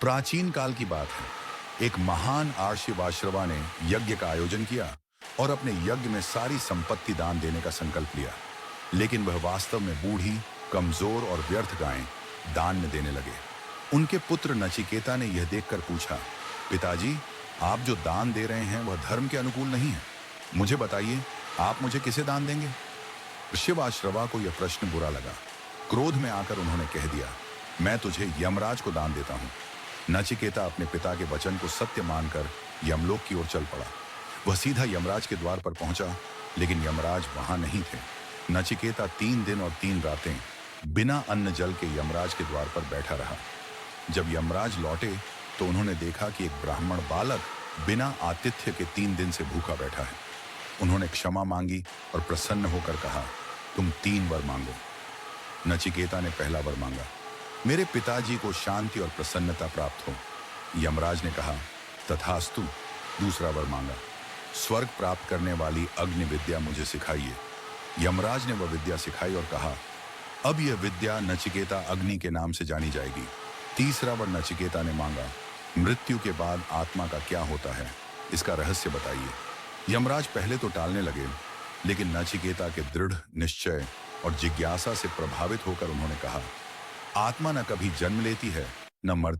प्राचीन काल की बात है। एक महान आर्षि वाश्रवा ने यज्ञ का आयोजन किया और अपने यज्ञ में सारी संपत्ति दान देने का संकल्प लिया। लेकिन वह वास्तव में बूढ़ी, कमजोर और व्यर्थ गायें दान में देने लगे। उनके पुत्र नचिकेता ने यह देखकर पूछा, पिताजी, आप जो दान दे रहे हैं वह धर्म के अनुकूल नहीं है। मुझे बताइए, आप मुझे किसे दान देंगे? शिवाश्रवा को यह प्रश्न बुरा लगा। क्रोध में आकर उन्होंने कह दिया, मैं तुझे यमराज को दान देता हूं। नचिकेता अपने पिता के वचन को सत्य मानकर यमलोक की ओर चल पड़ा। वह सीधा यमराज के द्वार पर पहुंचा, लेकिन यमराज वहां नहीं थे। नचिकेता 3 दिन और 3 रातें बिना अन्न जल के यमराज के द्वार पर बैठा रहा। जब यमराज लौटे तो उन्होंने देखा कि एक ब्राह्मण बालक बिना आतिथ्य के 3 दिन से भूखा बैठा है। उन्होंने क्षमा मांगी और प्रसन्न होकर कहा, तुम 3 वर मांगो। नचिकेता ने पहला वर मांगा, मेरे पिताजी को शांति और प्रसन्नता प्राप्त हो। यमराज ने कहा, तथास्तु। दूसरा वर मांगा, स्वर्ग प्राप्त करने वाली अग्नि विद्या मुझे सिखाइए। यमराज ने वह विद्या सिखाई और कहा, अब यह विद्या नचिकेता अग्नि के नाम से जानी जाएगी। तीसरा वर नचिकेता ने मांगा, मृत्यु के बाद आत्मा का क्या होता है, इसका रहस्य बताइए। यमराज पहले तो टालने लगे, लेकिन नचिकेता के दृढ़ निश्चय और जिज्ञासा से प्रभावित होकर उन्होंने कहा, आत्मा न कभी जन्म लेती है, न मरती।